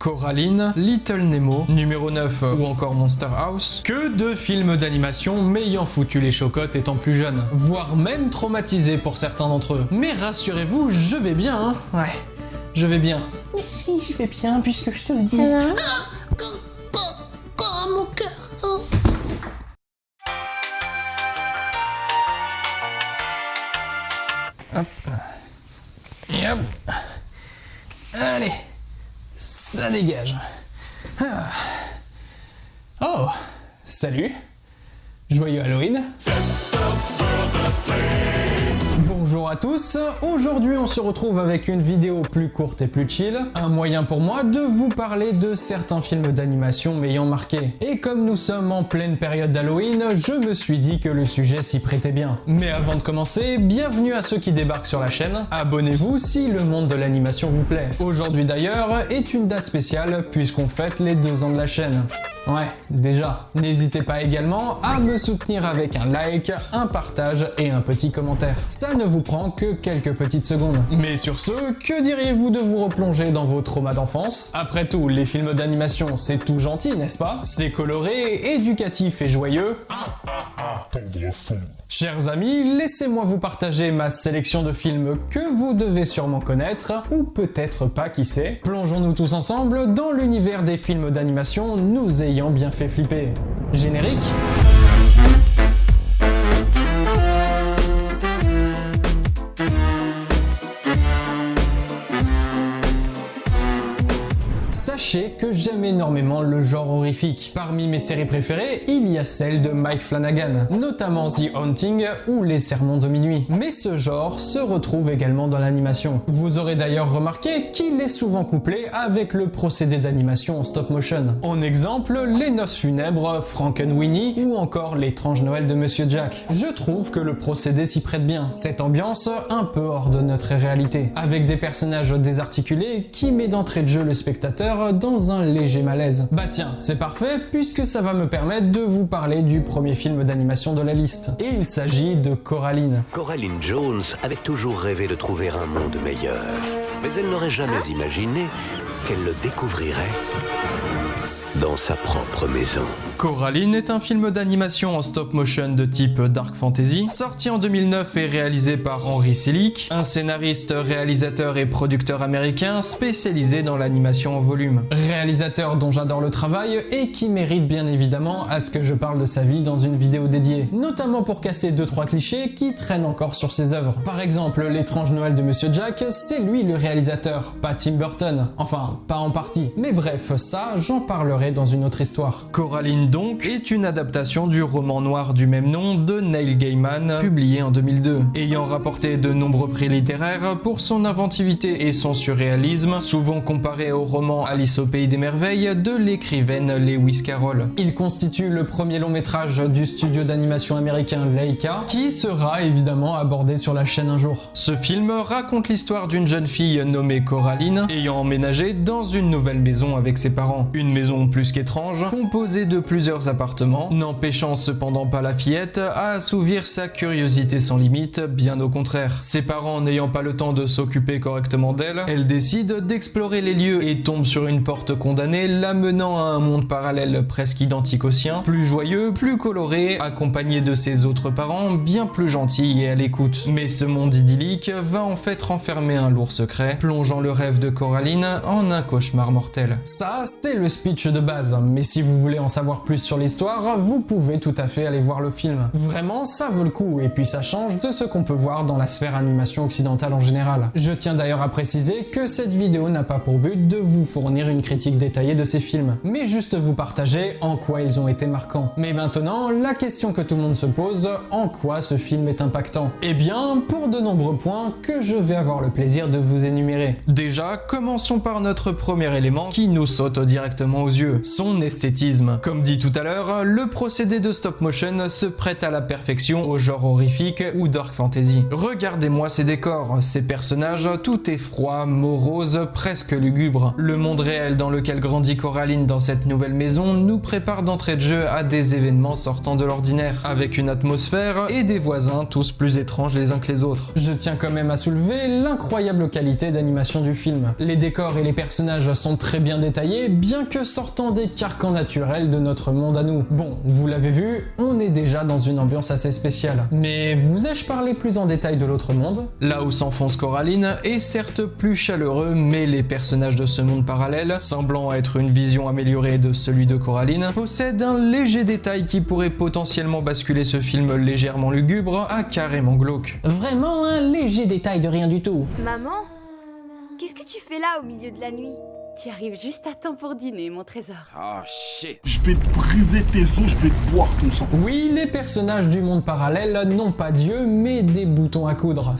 Coraline, Little Nemo, Numéro 9 ou encore Monster House, que de films d'animation m'ayant foutu les chocottes étant plus jeune, voire même traumatisé pour certains d'entre eux. Mais rassurez-vous, je vais bien, hein. Ouais, je vais bien. Mais si, j'y vais bien, puisque je te le dis. Mon cœur. Oh. Hop. Et hop. Allez. Ça dégage. Ah. Oh, salut. Joyeux Halloween. Bonjour à tous, aujourd'hui on se retrouve avec une vidéo plus courte et plus chill, un moyen pour moi de vous parler de certains films d'animation m'ayant marqué. Et comme nous sommes en pleine période d'Halloween, je me suis dit que le sujet s'y prêtait bien. Mais avant de commencer, bienvenue à ceux qui débarquent sur la chaîne, abonnez-vous si le monde de l'animation vous plaît. Aujourd'hui d'ailleurs est une date spéciale puisqu'on fête les 2 ans de la chaîne. Ouais, déjà. N'hésitez pas également à me soutenir avec un like, un partage et un petit commentaire. Ça ne vous prend que quelques petites secondes. Mais sur ce, que diriez-vous de vous replonger dans vos traumas d'enfance? Après tout, les films d'animation, c'est tout gentil, n'est-ce pas? C'est coloré, éducatif et joyeux. Chers amis, laissez-moi vous partager ma sélection de films que vous devez sûrement connaître, ou peut-être pas, qui sait. Plongeons-nous tous ensemble dans l'univers des films d'animation nous ayant bien fait flipper. Générique. Sachez que j'aime énormément le genre horrifique. Parmi mes séries préférées, il y a celle de Mike Flanagan, notamment The Haunting ou Les Sermons de minuit. Mais ce genre se retrouve également dans l'animation. Vous aurez d'ailleurs remarqué qu'il est souvent couplé avec le procédé d'animation en stop motion. En exemple, Les Noces funèbres, Frankenweenie ou encore L'étrange Noël de Monsieur Jack. Je trouve que le procédé s'y prête bien. Cette ambiance un peu hors de notre réalité, avec des personnages désarticulés qui met d'entrée de jeu le spectateur dans un léger malaise. Bah tiens, c'est parfait puisque ça va me permettre de vous parler du premier film d'animation de la liste. Et il s'agit de Coraline. Coraline Jones avait toujours rêvé de trouver un monde meilleur, mais elle n'aurait jamais imaginé qu'elle le découvrirait dans sa propre maison. Coraline est un film d'animation en stop motion de type dark fantasy, sorti en 2009 et réalisé par Henry Selick, un scénariste, réalisateur et producteur américain spécialisé dans l'animation en volume. Réalisateur dont j'adore le travail et qui mérite bien évidemment à ce que je parle de sa vie dans une vidéo dédiée, notamment pour casser 2-3 clichés qui traînent encore sur ses œuvres. Par exemple, L'étrange Noël de Monsieur Jack, c'est lui le réalisateur, pas Tim Burton. Enfin, pas en partie. Mais bref, ça, j'en parlerai dans une autre histoire. Coraline donc est une adaptation du roman noir du même nom de Neil Gaiman, publié en 2002, ayant rapporté de nombreux prix littéraires pour son inventivité et son surréalisme, souvent comparé au roman Alice au pays des merveilles de l'écrivaine Lewis Carroll. Il constitue le premier long métrage du studio d'animation américain Laika, qui sera évidemment abordé sur la chaîne un jour. Ce film raconte l'histoire d'une jeune fille nommée Coraline, ayant emménagé dans une nouvelle maison avec ses parents. Une maison plus qu'étrange, composée de plusieurs appartements, n'empêchant cependant pas la fillette à assouvir sa curiosité sans limite, bien au contraire. Ses parents n'ayant pas le temps de s'occuper correctement d'elle, elle décide d'explorer les lieux et tombe sur une porte condamnée, l'amenant à un monde parallèle presque identique au sien, plus joyeux, plus coloré, accompagné de ses autres parents, bien plus gentils et à l'écoute. Mais ce monde idyllique va en fait renfermer un lourd secret, plongeant le rêve de Coraline en un cauchemar mortel. Ça, c'est le speech de base, mais si vous voulez en savoir plus sur l'histoire, vous pouvez tout à fait aller voir le film. Vraiment, ça vaut le coup, et puis ça change de ce qu'on peut voir dans la sphère animation occidentale en général. Je tiens d'ailleurs à préciser que cette vidéo n'a pas pour but de vous fournir une critique détaillée de ces films, mais juste vous partager en quoi ils ont été marquants. Mais maintenant, la question que tout le monde se pose, en quoi ce film est impactant? Eh bien, pour de nombreux points que je vais avoir le plaisir de vous énumérer. Déjà, commençons par notre premier élément qui nous saute directement aux yeux. yeux, son esthétisme. Comme dit tout à l'heure, le procédé de stop motion se prête à la perfection au genre horrifique ou dark fantasy. Regardez-moi ces décors, ces personnages, tout est froid, morose, presque lugubre. Le monde réel dans lequel grandit Coraline dans cette nouvelle maison nous prépare d'entrée de jeu à des événements sortant de l'ordinaire, avec une atmosphère et des voisins tous plus étranges les uns que les autres. Je tiens quand même à soulever l'incroyable qualité d'animation du film. Les décors et les personnages sont très bien détaillés, bien que sortant des carcans naturels de notre monde à nous. Bon, vous l'avez vu, on est déjà dans une ambiance assez spéciale. Mais vous ai-je parlé plus en détail de l'autre monde? Là où s'enfonce Coraline est certes plus chaleureux, mais les personnages de ce monde parallèle, semblant être une vision améliorée de celui de Coraline, possèdent un léger détail qui pourrait potentiellement basculer ce film légèrement lugubre à carrément glauque. Vraiment un léger détail de rien du tout. Maman, qu'est-ce que tu fais là au milieu de la nuit? Tu arrives juste à temps pour dîner, mon trésor. Oh shit. Je vais te briser tes os, je vais te boire ton sang. Oui, les personnages du monde parallèle n'ont pas d'yeux, mais des boutons à coudre.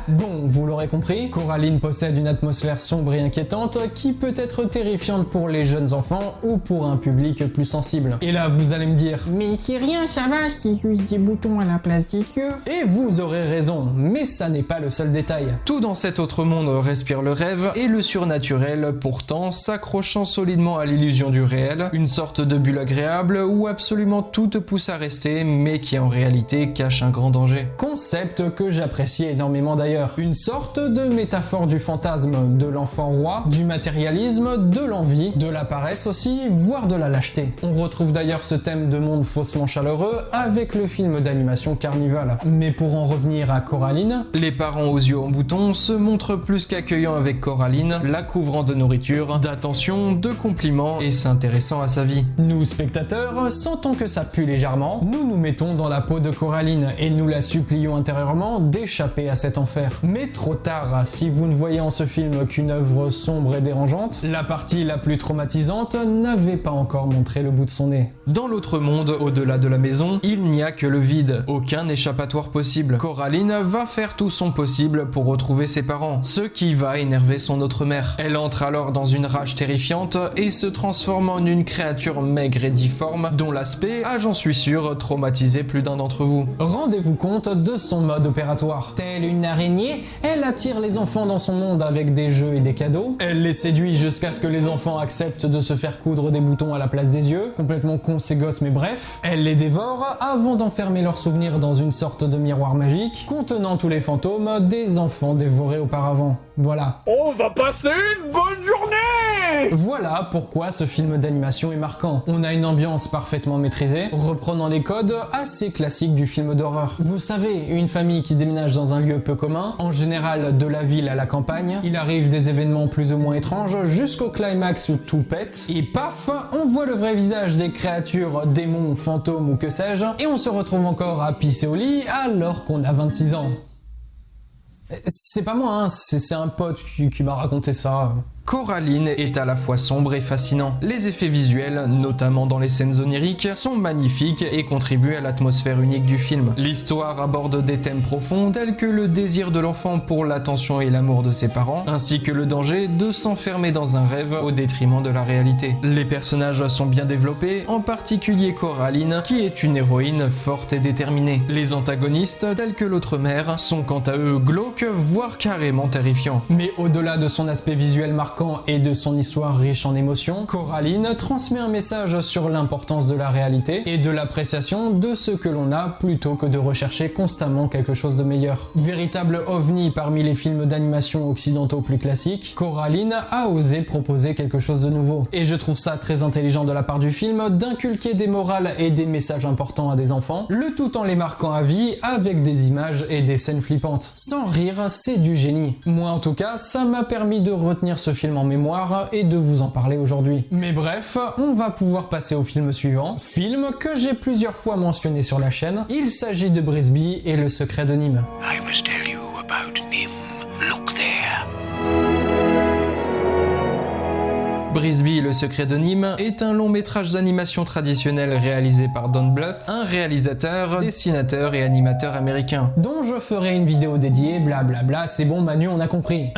Bon, vous l'aurez compris, Coraline possède une atmosphère sombre et inquiétante qui peut être terrifiante pour les jeunes enfants ou pour un public plus sensible. Et là, vous allez me dire, Mais c'est rien, ça va, c'est juste des boutons à la place des yeux. et vous aurez raison, mais ça n'est pas le seul détail. Tout dans cet autre monde respire le rêve et le surnaturel, pourtant s'accrochant solidement à l'illusion du réel, une sorte de bulle agréable où absolument tout te pousse à rester, mais qui en réalité cache un grand danger. Concept que j'apprécie énormément d'ailleurs. Une sorte de métaphore du fantasme, de l'enfant roi, du matérialisme, de l'envie, de la paresse aussi, voire de la lâcheté. On retrouve d'ailleurs ce thème de monde faussement chaleureux avec le film d'animation Carnival. Mais pour en revenir à Coraline, les parents aux yeux en bouton se montrent plus qu'accueillants avec Coraline, la couvrant de nourriture, d'attention, de compliments et s'intéressant à sa vie. Nous, spectateurs, sentant que ça pue légèrement, nous nous mettons dans la peau de Coraline et nous la supplions intérieurement d'échapper à cet enfer. Mais trop tard, si vous ne voyez en ce film qu'une œuvre sombre et dérangeante, la partie la plus traumatisante n'avait pas encore montré le bout de son nez. Dans l'autre monde, au-delà de la maison, il n'y a que le vide, aucun échappatoire possible. Coraline va faire tout son possible pour retrouver ses parents, ce qui va énerver son autre mère. Elle entre alors dans une rage terrifiante et se transforme en une créature maigre et difforme dont l'aspect a, j'en suis sûr, traumatisé plus d'un d'entre vous. Rendez-vous compte de son mode opératoire. Telle une araignée, elle attire les enfants dans son monde avec des jeux et des cadeaux. Elle les séduit jusqu'à ce que les enfants acceptent de se faire coudre des boutons à la place des yeux. Complètement con ces gosses, mais bref. Elle les dévore avant d'enfermer leurs souvenirs dans une sorte de miroir magique contenant tous les fantômes des enfants dévorés auparavant. Voilà. On va passer une bonne journée. Voilà pourquoi ce film d'animation est marquant. On a une ambiance parfaitement maîtrisée, reprenant les codes assez classiques du film d'horreur. Vous savez, une famille qui déménage dans un lieu peu commun, en général de la ville à la campagne, il arrive des événements plus ou moins étranges jusqu'au climax où tout pète, et paf, on voit le vrai visage des créatures, démons, fantômes ou que sais-je, et on se retrouve encore à pisser au lit alors qu'on a 26 ans. C'est pas moi, hein, c'est un pote qui m'a raconté ça. Coraline est à la fois sombre et fascinant. Les effets visuels, notamment dans les scènes oniriques, sont magnifiques et contribuent à l'atmosphère unique du film. L'histoire aborde des thèmes profonds tels que le désir de l'enfant pour l'attention et l'amour de ses parents, ainsi que le danger de s'enfermer dans un rêve au détriment de la réalité. Les personnages sont bien développés, en particulier Coraline, qui est une héroïne forte et déterminée. Les antagonistes, tels que l'autre mère, sont quant à eux glauques, voire carrément terrifiants. Mais au-delà de son aspect visuel marquant et de son histoire riche en émotions, Coraline transmet un message sur l'importance de la réalité et de l'appréciation de ce que l'on a plutôt que de rechercher constamment quelque chose de meilleur. Véritable ovni parmi les films d'animation occidentaux plus classiques, Coraline a osé proposer quelque chose de nouveau. Et je trouve ça très intelligent de la part du film d'inculquer des morales et des messages importants à des enfants, le tout en les marquant à vie avec des images et des scènes flippantes. Sans rire, c'est du génie. Moi en tout cas, ça m'a permis de retenir ce film en mémoire et de vous en parler aujourd'hui. Mais bref, on va pouvoir passer au film suivant, film que j'ai plusieurs fois mentionné sur la chaîne. Il s'agit de Brisby et le secret de Nîmes. I must tell you about Nim. Look there. Brisby, le secret de Nîmes est un long métrage d'animation traditionnel réalisé par Don Bluth, un réalisateur, dessinateur et animateur américain. Dont je ferai une vidéo dédiée, blablabla, c'est bon Manu, on a compris.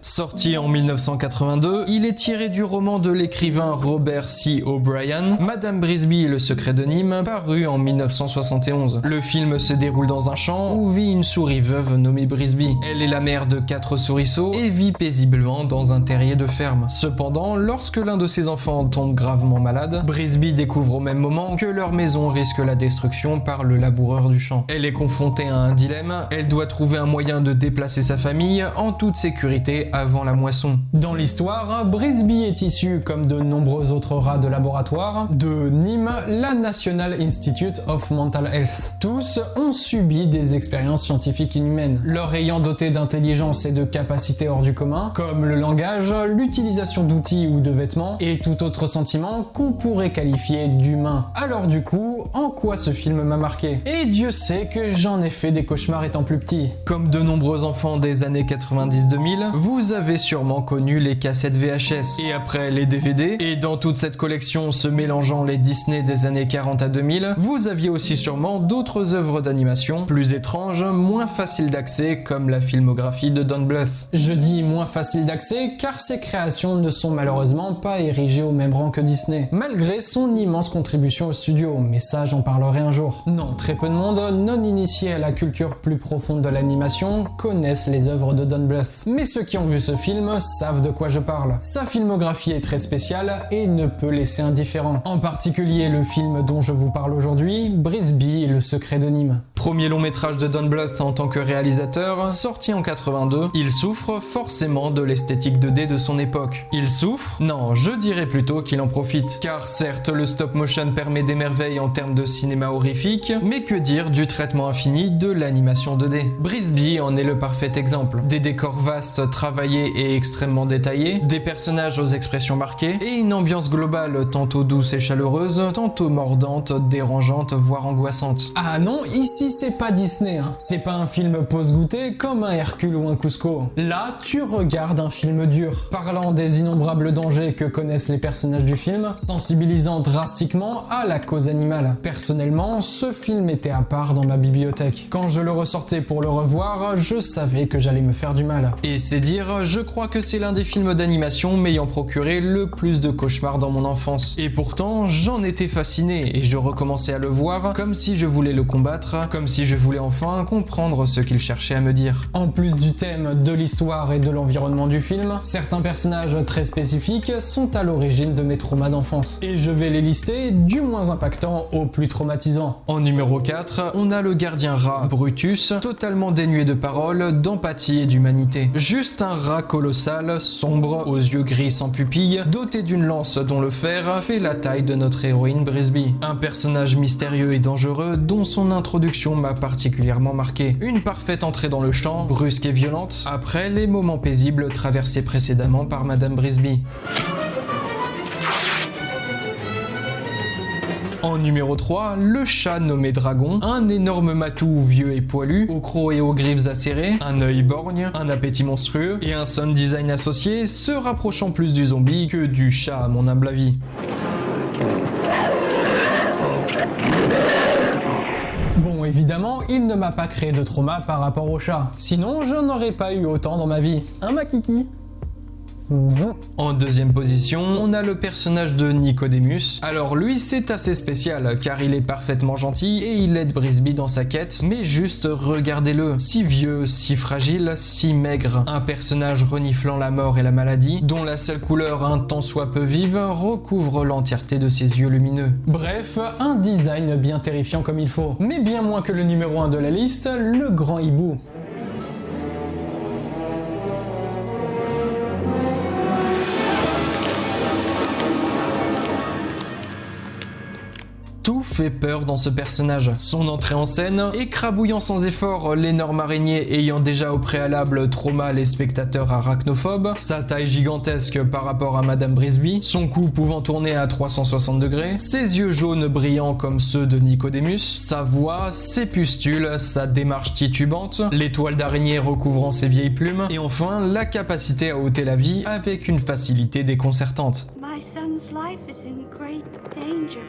Sorti en 1982, il est tiré du roman de l'écrivain Robert C. O'Brien, Madame Brisby, le secret de Nîmes, paru en 1971. Le film se déroule dans un champ où vit une souris veuve nommée Brisby. Elle est la mère de 4 souriceaux et vit paisiblement dans un terrier de ferme. Cependant, lorsque l'un de ses enfants tombe gravement malade, Brisby découvre au même moment que leur maison risque la destruction par le laboureur du champ. Elle est confrontée à un dilemme, elle doit trouver un moyen de déplacer sa famille en toute sécurité avant la moisson. Dans l'histoire, Brisby est issu, comme de nombreux autres rats de laboratoire, de Nîmes, la National Institute of Mental Health. Tous ont subi des expériences scientifiques inhumaines, leur ayant doté d'intelligence et de capacités hors du commun, comme le langage, l'utilisation d'outils ou de vêtements, et tout autre sentiment qu'on pourrait qualifier d'humain. Alors du coup, en quoi ce film m'a marqué? Et Dieu sait que j'en ai fait des cauchemars étant plus petit. Comme de nombreux enfants des années 90-2000, vous avez sûrement connu les cassettes VHS, et après les DVD, et dans toute cette collection se mélangeant les Disney des années 40 à 2000, vous aviez aussi sûrement d'autres œuvres d'animation, plus étranges, moins faciles d'accès, comme la filmographie de Don Bluth. Je dis moins facile d'accès car ces créations ne sont malheureusement pas érigées au même rang que Disney, malgré son immense contribution au studio, mais ça j'en parlerai un jour. Non, très peu de monde, non initiés à la culture plus profonde de l'animation, connaissent les œuvres de Don Bluth. Mais ceux qui ont vu ce film savent de quoi je parle. Sa filmographie est très spéciale et ne peut laisser indifférent. En particulier le film dont je vous parle aujourd'hui, Brisby et le secret de Nîmes. Premier long métrage de Don Bluth en tant que réalisateur, sorti en 82, il souffre forcément de l'esthétique 2D de son époque. Il souffre? Non, je dirais plutôt qu'il en profite. Car certes, le stop motion permet des merveilles en termes de cinéma horrifique, mais que dire du traitement infini de l'animation 2D? Brisby en est le parfait exemple. Des décors vastes, travaillés et extrêmement détaillés, des personnages aux expressions marquées, et une ambiance globale tantôt douce et chaleureuse, tantôt mordante, dérangeante, voire angoissante. Ah non, ici c'est pas Disney, hein. C'est pas un film pause-goûter comme un Hercule ou un Cusco. Là, tu regardes un film dur, parlant des innombrables dangers que connaissent les personnages du film, sensibilisant drastiquement à la cause animale. Personnellement, ce film était à part dans ma bibliothèque. Quand je le ressortais pour le revoir, je savais que j'allais me faire du mal. Et c'est dire, je crois que c'est l'un des films d'animation m'ayant procuré le plus de cauchemars dans mon enfance. Et pourtant, j'en étais fasciné et je recommençais à le voir comme si je voulais le combattre, comme si je voulais enfin comprendre ce qu'il cherchait à me dire. En plus du thème, de l'histoire et de l'environnement du film, certains personnages très spécifiques sont à l'origine de mes traumas d'enfance. Et je vais les lister du moins impactant au plus traumatisant. En numéro 4, on a le gardien rat, Brutus, totalement dénué de paroles, d'empathie et d'humanité. Juste un rat colossal, sombre, aux yeux gris sans pupille, doté d'une lance dont le fer fait la taille de notre héroïne Brisby. Un personnage mystérieux et dangereux dont son introduction m'a particulièrement marqué. Une parfaite entrée dans le champ, brusque et violente, après les moments paisibles traversés précédemment par Madame Brisby. En numéro 3, le chat nommé Dragon, un énorme matou vieux et poilu, aux crocs et aux griffes acérées, un œil borgne, un appétit monstrueux et un sound design associé se rapprochant plus du zombie que du chat à mon humble avis. Bon, évidemment, il ne m'a pas créé de trauma par rapport au chat. Sinon, je n'aurais pas eu autant dans ma vie. Hein, ma kiki? En deuxième position, on a le personnage de Nicodemus. Alors lui, c'est assez spécial, car il est parfaitement gentil et il aide Brisby dans sa quête, mais juste regardez-le, si vieux, si fragile, si maigre. Un personnage reniflant la mort et la maladie, dont la seule couleur un tant soit peu vive recouvre l'entièreté de ses yeux lumineux. Bref, un design bien terrifiant comme il faut. Mais bien moins que le numéro 1 de la liste, le grand hibou. Tout fait peur dans ce personnage. Son entrée en scène, écrabouillant sans effort l'énorme araignée ayant déjà au préalable trauma les spectateurs arachnophobes, sa taille gigantesque par rapport à Madame Brisby, son cou pouvant tourner à 360 degrés, ses yeux jaunes brillants comme ceux de Nicodemus, sa voix, ses pustules, sa démarche titubante, l'étoile d'araignée recouvrant ses vieilles plumes, et enfin la capacité à ôter la vie avec une facilité déconcertante. My son's life is in great danger.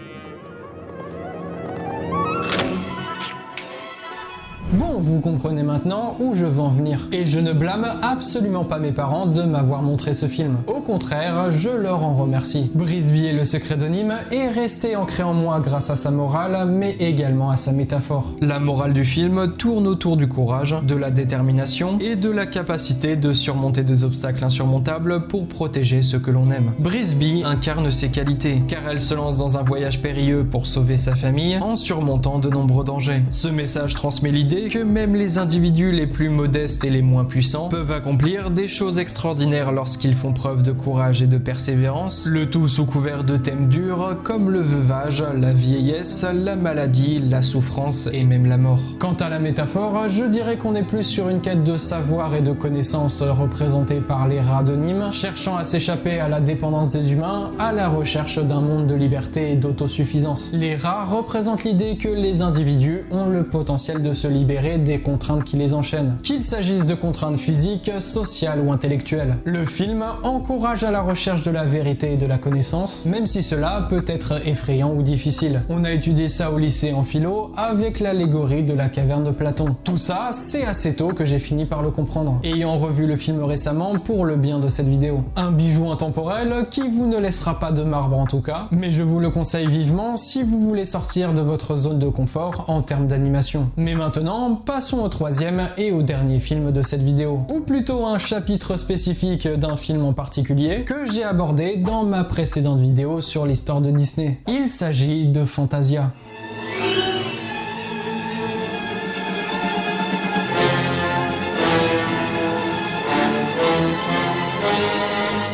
Bon, vous comprenez maintenant où je veux en venir. Et je ne blâme absolument pas mes parents de m'avoir montré ce film. Au contraire, je leur en remercie. Brisby et le secret de Nîmes est resté ancré en moi grâce à sa morale, mais également à sa métaphore. La morale du film tourne autour du courage, de la détermination et de la capacité de surmonter des obstacles insurmontables pour protéger ce que l'on aime. Brisby incarne ses qualités, car elle se lance dans un voyage périlleux pour sauver sa famille en surmontant de nombreux dangers. Ce message transmet l'idée que même les individus les plus modestes et les moins puissants peuvent accomplir des choses extraordinaires lorsqu'ils font preuve de courage et de persévérance, le tout sous couvert de thèmes durs comme le veuvage, la vieillesse, la maladie, la souffrance et même la mort. Quant à la métaphore, je dirais qu'on est plus sur une quête de savoir et de connaissances représentée par les rats de Nîmes, cherchant à s'échapper à la dépendance des humains, à la recherche d'un monde de liberté et d'autosuffisance. Les rats représentent l'idée que les individus ont le potentiel de se libérer des contraintes qui les enchaînent, qu'il s'agisse de contraintes physiques, sociales ou intellectuelles. Le film encourage à la recherche de la vérité et de la connaissance, même si cela peut être effrayant ou difficile. On a étudié ça au lycée en philo avec l'allégorie de la caverne de Platon. Tout ça, c'est assez tôt que j'ai fini par le comprendre, ayant revu le film récemment pour le bien de cette vidéo. Un bijou intemporel qui vous ne laissera pas de marbre en tout cas, mais je vous le conseille vivement si vous voulez sortir de votre zone de confort en termes d'animation. Mais maintenant, passons au troisième et au dernier film de cette vidéo, ou plutôt un chapitre spécifique d'un film en particulier que j'ai abordé dans ma précédente vidéo sur l'histoire de Disney. Il s'agit de Fantasia.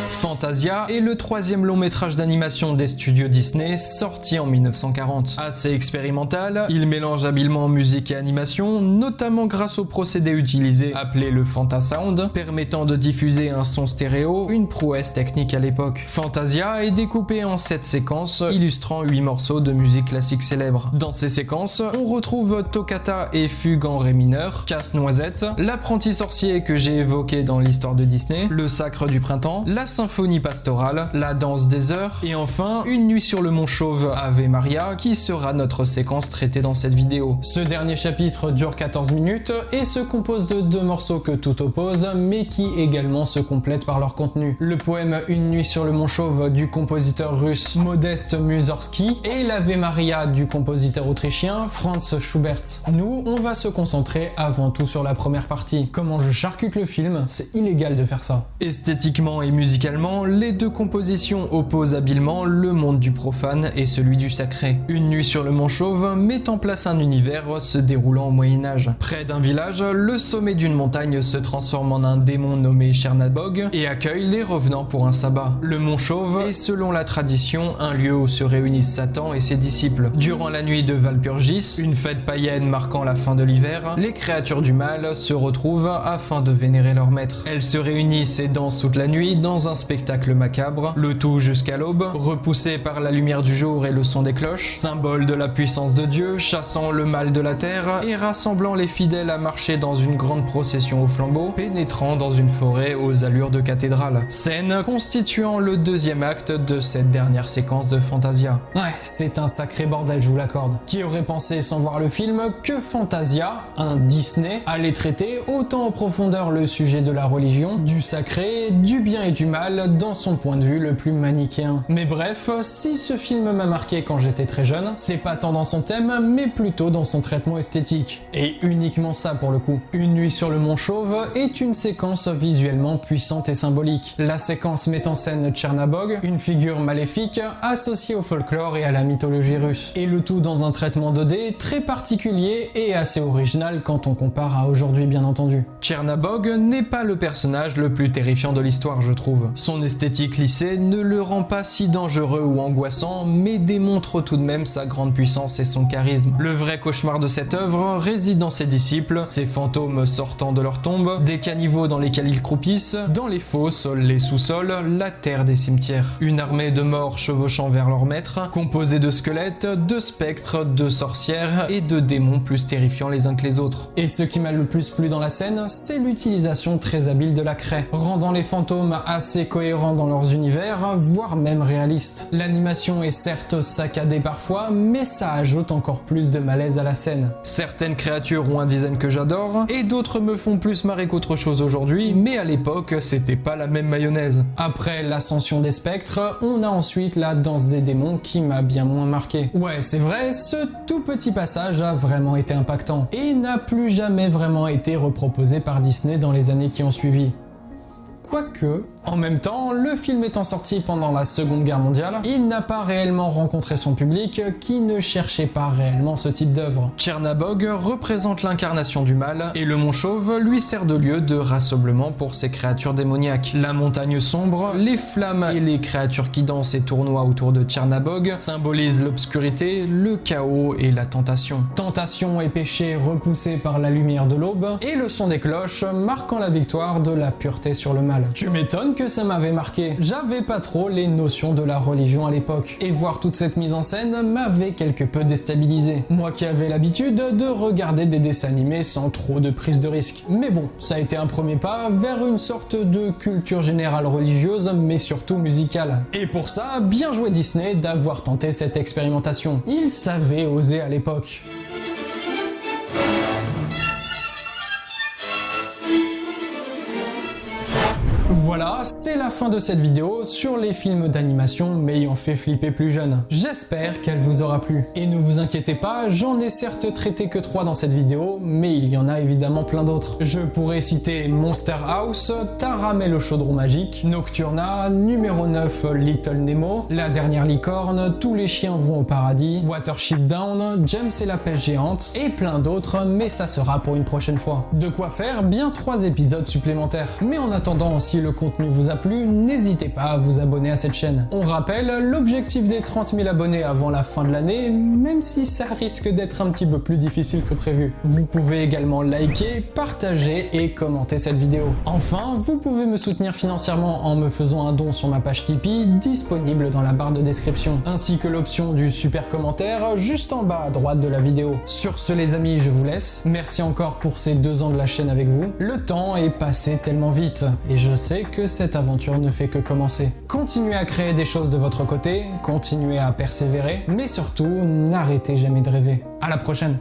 Fantasia est le troisième long métrage d'animation des studios Disney sorti en 1940. Assez expérimental, il mélange habilement musique et animation, notamment grâce au procédé utilisé appelé le Fantasound, permettant de diffuser un son stéréo, une prouesse technique à l'époque. Fantasia est découpé en 7 séquences, illustrant 8 morceaux de musique classique célèbre. Dans ces séquences, on retrouve Toccata et Fugue en ré mineur, Casse-Noisette, l'apprenti sorcier que j'ai évoqué dans l'histoire de Disney, le Sacre du printemps, la symphonie pastorale, la danse des heures et enfin Une nuit sur le mont Chauve Ave Maria qui sera notre séquence traitée dans cette vidéo. Ce dernier chapitre dure 14 minutes et se compose de 2 morceaux que tout oppose mais qui également se complètent par leur contenu. Le poème Une nuit sur le mont Chauve du compositeur russe Modest Mussorgsky et l'Ave Maria du compositeur autrichien Franz Schubert. Nous, on va se concentrer avant tout sur la première partie. Comment je charcute le film, c'est illégal de faire ça. Esthétiquement et musicalement, les deux compositions opposent habilement le monde du profane et celui du sacré. Une nuit sur le mont Chauve met en place un univers se déroulant au Moyen-Âge. Près d'un village, le sommet d'une montagne se transforme en un démon nommé Chernabog et accueille les revenants pour un sabbat. Le mont Chauve est selon la tradition un lieu où se réunissent Satan et ses disciples. Durant la nuit de Walpurgis, une fête païenne marquant la fin de l'hiver, les créatures du mal se retrouvent afin de vénérer leur maître. Elles se réunissent et dansent toute la nuit dans un spectacle macabre, le tout jusqu'à l'aube, repoussé par la lumière du jour et le son des cloches, symbole de la puissance de Dieu, chassant le mal de la terre et rassemblant les fidèles à marcher dans une grande procession au flambeau, pénétrant dans une forêt aux allures de cathédrale. Scène constituant le deuxième acte de cette dernière séquence de Fantasia. Ouais, c'est un sacré bordel, je vous l'accorde. Qui aurait pensé sans voir le film que Fantasia, un Disney, allait traiter autant en profondeur le sujet de la religion, du sacré, du bien et du mal dans son point de vue le plus manichéen. Mais bref, si ce film m'a marqué quand j'étais très jeune, c'est pas tant dans son thème, mais plutôt dans son traitement esthétique. Et uniquement ça pour le coup. Une nuit sur le mont Chauve est une séquence visuellement puissante et symbolique. La séquence met en scène Chernabog, une figure maléfique associée au folklore et à la mythologie russe. Et le tout dans un traitement 2D très particulier et assez original quand on compare à aujourd'hui bien entendu. Chernabog n'est pas le personnage le plus terrifiant de l'histoire, je trouve. Son esthétique lissée ne le rend pas si dangereux ou angoissant, mais démontre tout de même sa grande puissance et son charisme. Le vrai cauchemar de cette œuvre réside dans ses disciples, ces fantômes sortant de leur tombe, des caniveaux dans lesquels ils croupissent, dans les fosses, les sous-sols, la terre des cimetières. Une armée de morts chevauchant vers leur maître, composée de squelettes, de spectres, de sorcières et de démons plus terrifiants les uns que les autres. Et ce qui m'a le plus plu dans la scène, c'est l'utilisation très habile de la craie, rendant les fantômes assez cohérents dans leurs univers, voire même réalistes. L'animation est certes saccadée parfois, mais ça ajoute encore plus de malaise à la scène. Certaines créatures ont un design que j'adore, et d'autres me font plus marrer qu'autre chose aujourd'hui, mais à l'époque, c'était pas la même mayonnaise. Après l'ascension des spectres, on a ensuite la danse des démons qui m'a bien moins marqué. Ouais, c'est vrai, ce tout petit passage a vraiment été impactant, et n'a plus jamais vraiment été reproposé par Disney dans les années qui ont suivi. Quoique, en même temps, le film étant sorti pendant la Seconde Guerre mondiale, il n'a pas réellement rencontré son public qui ne cherchait pas réellement ce type d'œuvre. Tchernabog représente l'incarnation du mal et le Mont Chauve lui sert de lieu de rassemblement pour ses créatures démoniaques. La montagne sombre, les flammes et les créatures qui dansent et tournoient autour de Tchernabog symbolisent l'obscurité, le chaos et la tentation. Tentation et péché repoussés par la lumière de l'aube et le son des cloches marquant la victoire de la pureté sur le mal. Tu m'étonnes que ça m'avait marqué. J'avais pas trop les notions de la religion à l'époque, et voir toute cette mise en scène m'avait quelque peu déstabilisé. Moi qui avais l'habitude de regarder des dessins animés sans trop de prise de risque. Mais bon, ça a été un premier pas vers une sorte de culture générale religieuse, mais surtout musicale. Et pour ça, bien joué Disney d'avoir tenté cette expérimentation. Ils savaient oser à l'époque. Voilà, c'est la fin de cette vidéo sur les films d'animation m'ayant fait flipper plus jeune. J'espère qu'elle vous aura plu. Et ne vous inquiétez pas, j'en ai certes traité que 3 dans cette vidéo, mais il y en a évidemment plein d'autres. Je pourrais citer Monster House, Taram et le chaudron magique, Nocturna, numéro 9 Little Nemo, La dernière licorne, Tous les chiens vont au paradis, Watership Down, James et la pêche géante, et plein d'autres, mais ça sera pour une prochaine fois. De quoi faire bien 3 épisodes supplémentaires. Mais en attendant, si le contenu vous a plu, n'hésitez pas à vous abonner à cette chaîne. On rappelle l'objectif des 30 000 abonnés avant la fin de l'année, même si ça risque d'être un petit peu plus difficile que prévu. Vous pouvez également liker, partager et commenter cette vidéo. Enfin, vous pouvez me soutenir financièrement en me faisant un don sur ma page Tipeee, disponible dans la barre de description, ainsi que l'option du super commentaire juste en bas à droite de la vidéo. Sur ce les amis, je vous laisse. Merci encore pour ces 2 ans de la chaîne avec vous. Le temps est passé tellement vite, et je sais que cette aventure ne fait que commencer. Continuez à créer des choses de votre côté, continuez à persévérer, mais surtout, n'arrêtez jamais de rêver. À la prochaine!